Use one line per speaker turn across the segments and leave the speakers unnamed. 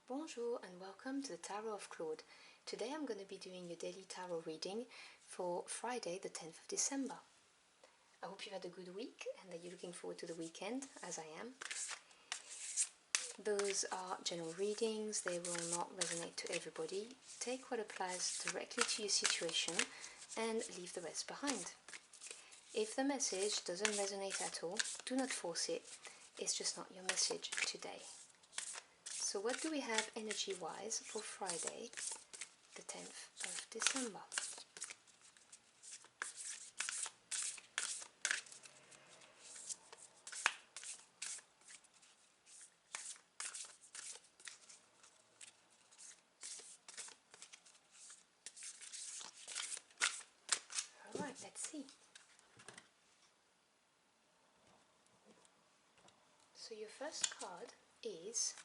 Bonjour and welcome to the Tarot of Claude. Today I'm going to be doing your daily tarot reading for Friday the 10th of December. I hope you've had a good week and that you're looking forward to the weekend, as I am. Those are general readings, they will not resonate to everybody. Take what applies directly to your situation and leave the rest behind. If the message doesn't resonate at all, do not force it, it's just not your message today. So what do we have energy-wise for Friday, the 10th of December? Alright, let's see. So your first card is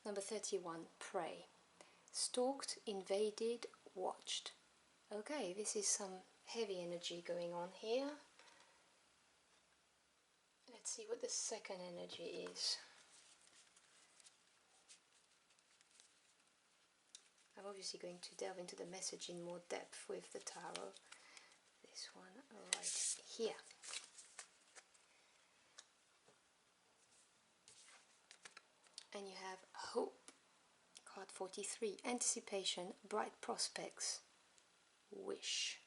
number 31, Pray. Stalked, invaded, watched. Okay, this is some heavy energy going on here. Let's see what the second energy is. I'm obviously going to delve into the message in more depth with the tarot. This one right here. And you have Hope. Card 43, Anticipation, Bright Prospects, Wish.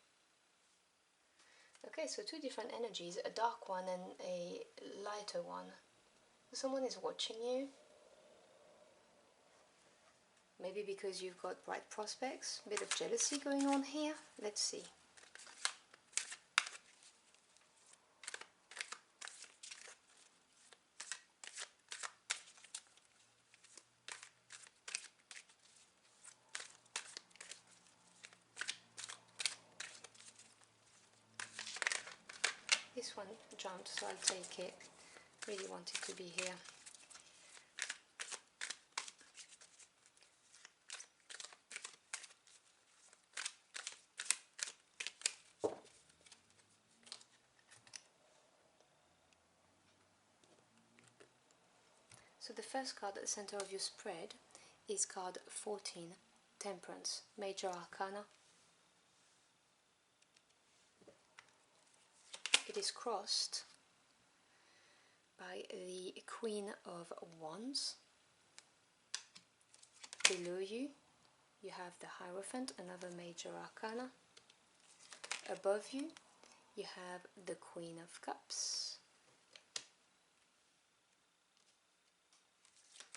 Okay, so two different energies, a dark one and a lighter one. Someone is watching you. Maybe because you've got bright prospects, a bit of jealousy going on here. Let's see. This one jumped, so I'll take it. Really want it to be here. So the first card at the center of your spread is card 14, Temperance, Major Arcana. It is crossed by the Queen of Wands. Below you, you have the Hierophant, another Major Arcana. Above you, you have the Queen of Cups.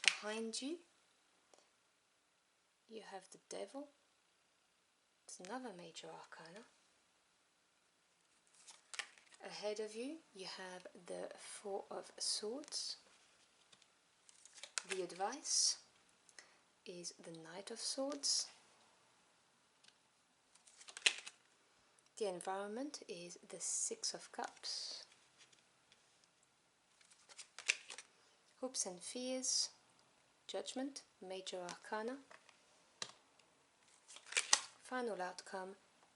Behind you, you have the Devil. It's another Major Arcana. Ahead of you, you have the Four of Swords. The advice is the Knight of Swords. The environment is the Six of Cups. Hopes and fears, Judgment, Major Arcana. Final outcome,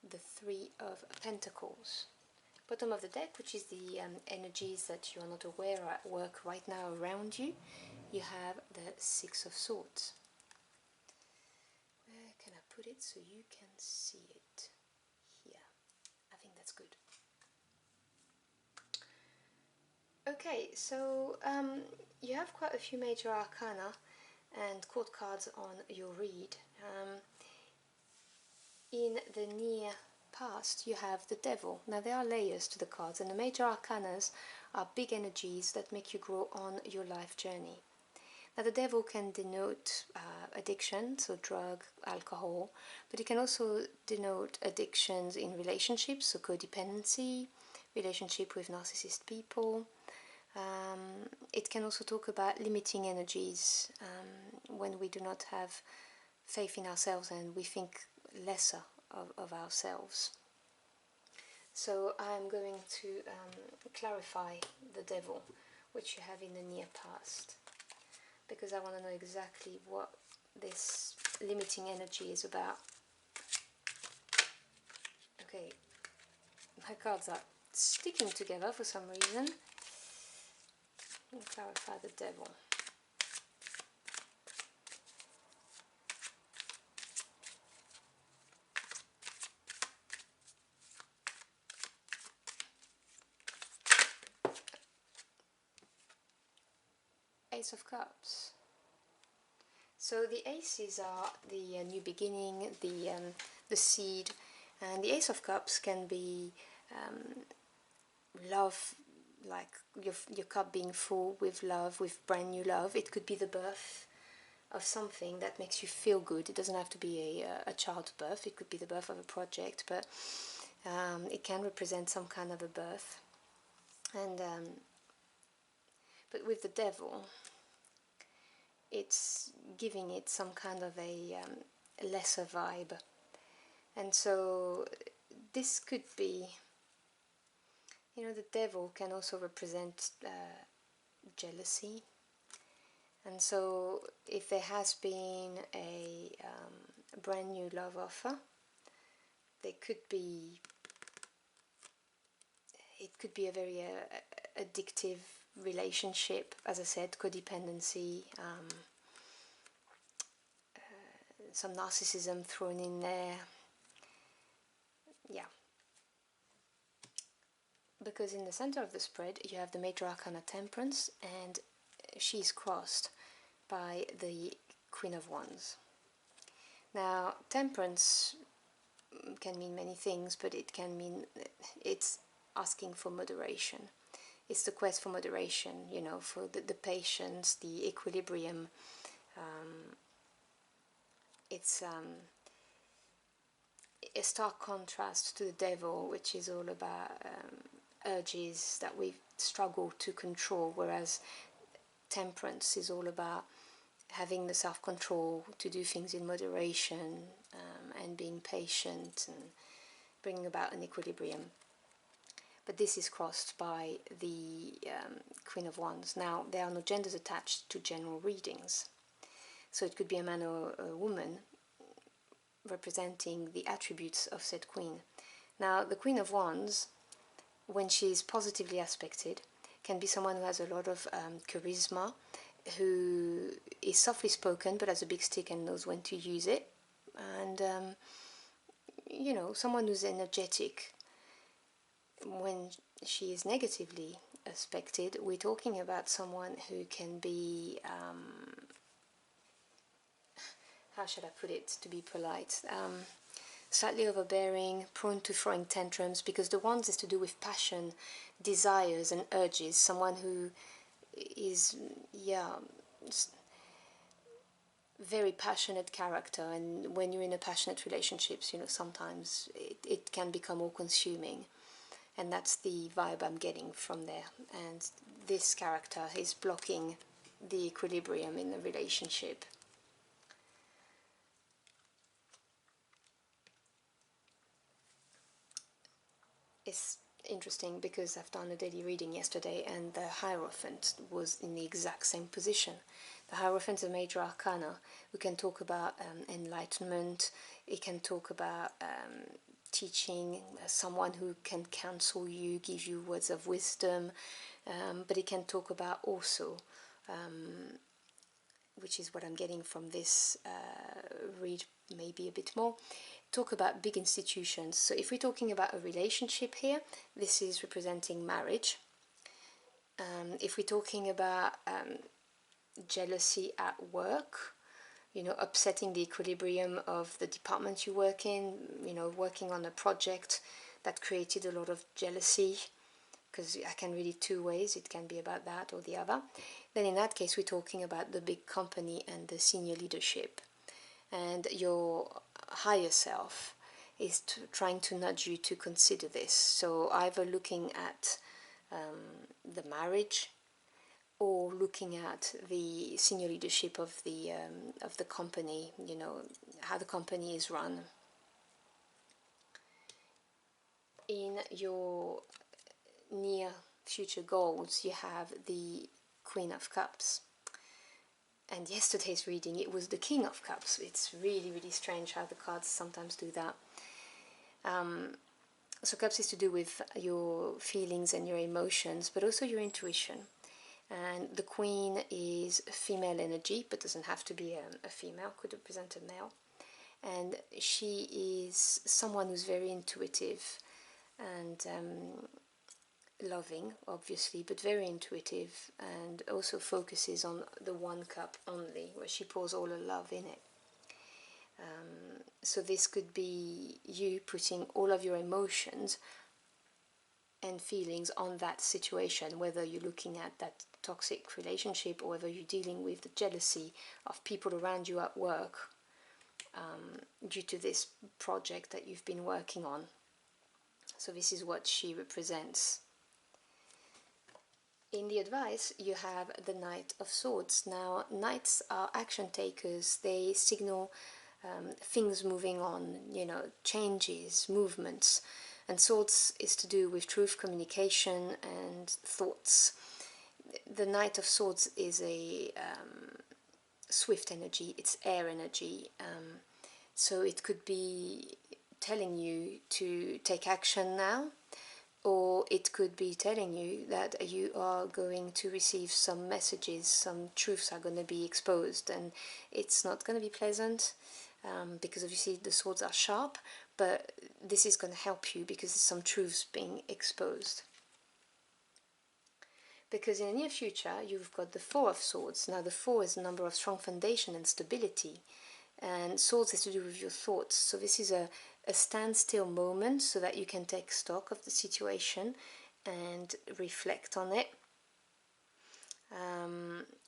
the Three of Pentacles. Bottom of the deck, which is the energies that you are not aware are at work right now around you, you have the Six of Swords. Where can I put it so you can see it? Here. I think that's good. Okay, so you have quite a few Major Arcana and court cards on your read. In the near past, you have the Devil. Now there are layers to the cards, and the Major Arcanas are big energies that make you grow on your life journey. Now the Devil can denote addiction, so drug, alcohol, but it can also denote addictions in relationships, so codependency, relationship with narcissist people. It can also talk about limiting energies when we do not have faith in ourselves and we think lesser of ourselves. So I'm going to clarify the Devil, which you have in the near past, because I want to know exactly what this limiting energy is about. Okay, my cards are sticking together for some reason. I'll clarify the Devil. Ace of Cups. So the aces are the new beginning, the seed, and the Ace of Cups can be love, like your cup being full with love, with brand new love. It could be the birth of something that makes you feel good. It doesn't have to be a childbirth. It could be the birth of a project, but it can represent some kind of a birth. And but with the devil, it's giving it some kind of a lesser vibe. And so this could be, you know, the devil can also represent jealousy. And so if there has been a brand new love offer, there could be, it could be a very addictive relationship, as I said, codependency, some narcissism thrown in there. Yeah. Because in the center of the spread you have the major arcana Temperance, and she's crossed by the Queen of Wands. Now, Temperance can mean many things, but it can mean it's asking for moderation. It's the quest for moderation, you know, for the patience, the equilibrium. It's a stark contrast to the devil, which is all about urges that we struggle to control, whereas Temperance is all about having the self-control to do things in moderation, and being patient and bringing about an equilibrium. But this is crossed by the Queen of Wands. Now, there are no genders attached to general readings, so it could be a man or a woman representing the attributes of said queen. Now, the Queen of Wands, when she is positively aspected, can be someone who has a lot of charisma, who is softly spoken but has a big stick and knows when to use it, and you know, someone who's energetic. When she is negatively aspected, we're talking about someone who can be how should I put it to be polite, slightly overbearing, prone to throwing tantrums, because the Wands is to do with passion, desires and urges. Someone who is, yeah, very passionate character, and when you're in a passionate relationships, you know, sometimes it can become all consuming, and that's the vibe I'm getting from there. And this character is blocking the equilibrium in the relationship. It's interesting because I've done a daily reading yesterday, and the Hierophant was in the exact same position. The Hierophant is a major arcana. We can talk about enlightenment. It can talk about teaching, someone who can counsel you, give you words of wisdom, but it can talk about also, which is what I'm getting from this read maybe a bit more, talk about big institutions. So if we're talking about a relationship here, this is representing marriage. If we're talking about jealousy at work, you know, upsetting the equilibrium of the department you work in, you know, working on a project that created a lot of jealousy, because I can read it two ways. It can be about that or the other. Then in that case, we're talking about the big company and the senior leadership. And your higher self is trying to nudge you to consider this. So either looking at the marriage, or looking at the senior leadership of the company, you know, how the company is run. In your near future goals, you have the Queen of Cups. And yesterday's reading, it was the King of Cups. It's really, really strange how the cards sometimes do that. So Cups is to do with your feelings and your emotions, but also your intuition. And the Queen is female energy, but doesn't have to be a female, could represent a male. And she is someone who's very intuitive and loving, obviously, but very intuitive, and also focuses on the one cup only, where she pours all her love in it. So this could be you putting all of your emotions and feelings on that situation, whether you're looking at that toxic relationship or whether you're dealing with the jealousy of people around you at work, due to this project that you've been working on. So this is what she represents. In the advice, you have the Knight of Swords. Now, knights are action takers. They signal things moving on, changes, movements. And swords is to do with truth, communication, and thoughts. The Knight of Swords is a swift energy. It's air energy. So it could be telling you to take action now, or it could be telling you that you are going to receive some messages, some truths are going to be exposed, and it's not going to be pleasant, because obviously the swords are sharp, but this is going to help you because there's some truths being exposed. Because in the near future you've got the Four of Swords. Now the Four is a number of strong foundation and stability, and swords is to do with your thoughts. So this is a standstill moment so that you can take stock of the situation and reflect on it,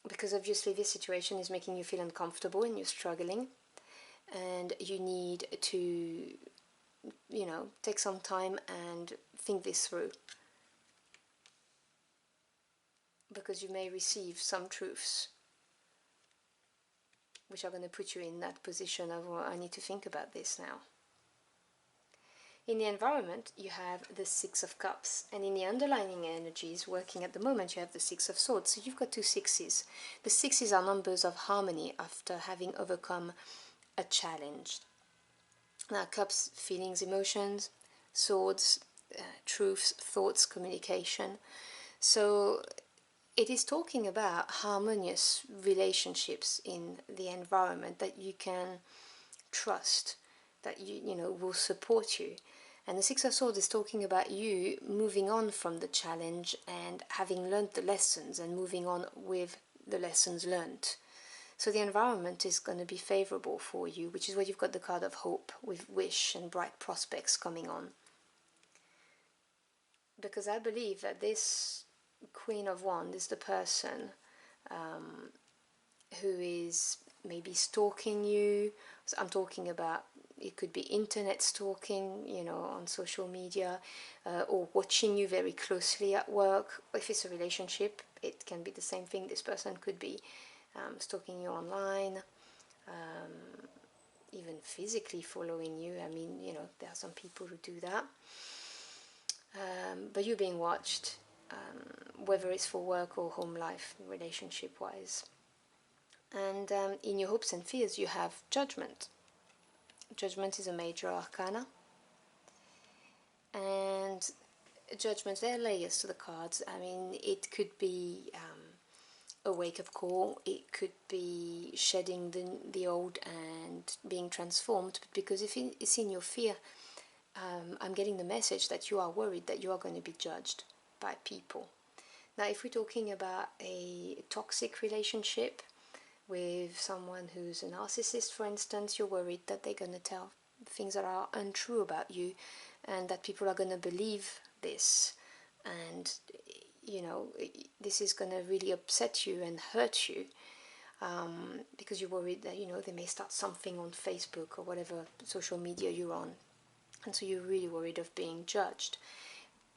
because obviously this situation is making you feel uncomfortable and you're struggling, and you need to take some time and think this through, because you may receive some truths which are going to put you in that position of, well, I need to think about this now. In the environment, you have the Six of Cups, and in the underlying energies working at the moment, you have the Six of Swords. So you've got two sixes. The sixes are numbers of harmony after having overcome a challenge. Now, cups, feelings, emotions, swords, truths, thoughts, communication. So it is talking about harmonious relationships in the environment that you can trust, that will support you. And the Six of Swords is talking about you moving on from the challenge and having learned the lessons and moving on with the lessons learned. So the environment is going to be favorable for you, which is where you've got the card of hope with wish and bright prospects coming on. Because I believe that this Queen of Wands is the person who is maybe stalking you. So I'm talking about, it could be internet stalking, on social media, or watching you very closely at work. If it's a relationship, it can be the same thing. This person could be stalking you online, even physically following you. I mean, there are some people who do that. But you're being watched, whether it's for work or home life, relationship-wise. And in your hopes and fears, you have Judgment. Judgment is a major arcana, and Judgment, there are layers to the cards. I mean, it could be a wake-up call, it could be shedding the old and being transformed, but because if it's in your fear, I'm getting the message that you are worried that you are going to be judged by people. Now, if we're talking about a toxic relationship with someone who's a narcissist, for instance, you're worried that they're going to tell things that are untrue about you and that people are going to believe this, and this is going to really upset you and hurt you, because you're worried that they may start something on Facebook or whatever social media you're on, and so you're really worried of being judged.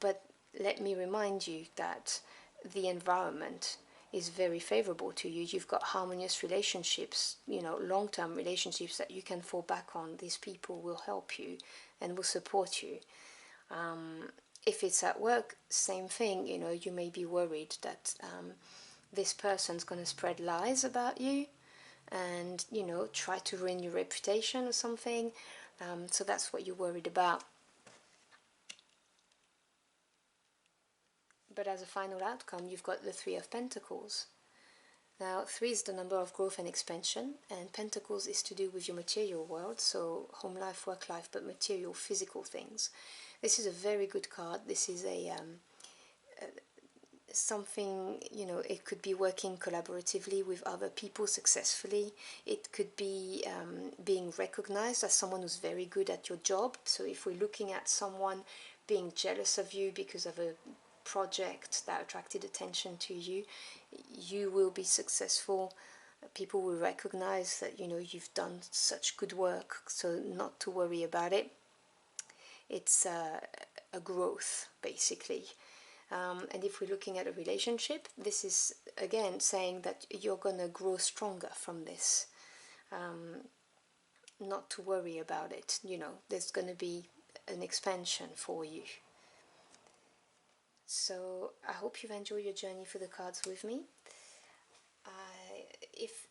But let me remind you that the environment is very favorable to you. You've got harmonious relationships, long-term relationships that you can fall back on. These people will help you and will support you. If it's at work, same thing. You may be worried that this person's going to spread lies about you and try to ruin your reputation or something. So that's what you're worried about. But as a final outcome, you've got the Three of Pentacles. Now, 3 is the number of growth and expansion, and Pentacles is to do with your material world, so home life, work life, but material, physical things. This is a very good card. This is a something, you know, it could be working collaboratively with other people successfully. It could be being recognized as someone who's very good at your job. So if we're looking at someone being jealous of you because of a project that attracted attention to you, you will be successful. People will recognize that, you know, you've done such good work, so not to worry about it. It's a growth, basically. And if we're looking at a relationship, this is again saying that you're gonna grow stronger from this. Not to worry about it, you know, there's gonna be an expansion for you. So I hope you've enjoyed your journey through the cards with me.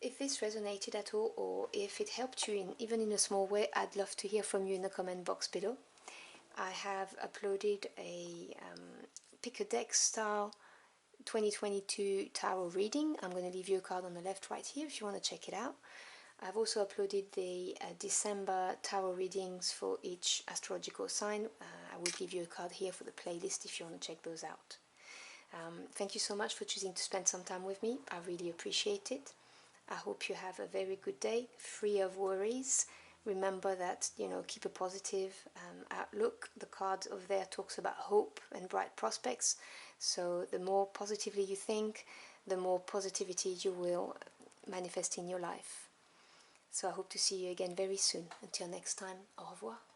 If this resonated at all, or if it helped you in even in a small way, I'd love to hear from you in the comment box below. I have uploaded a pick a deck style 2022 tarot reading. I'm going to leave you a card on the left right here if you want to check it out. I've also uploaded the December tarot readings for each astrological sign. I will give you a card here for the playlist if you want to check those out. Thank you so much for choosing to spend some time with me. I really appreciate it. I hope you have a very good day, free of worries. Remember that, you know, keep a positive outlook. The card over there talks about hope and bright prospects. So the more positively you think, the more positivity you will manifest in your life. So I hope to see you again very soon. Until next time, au revoir.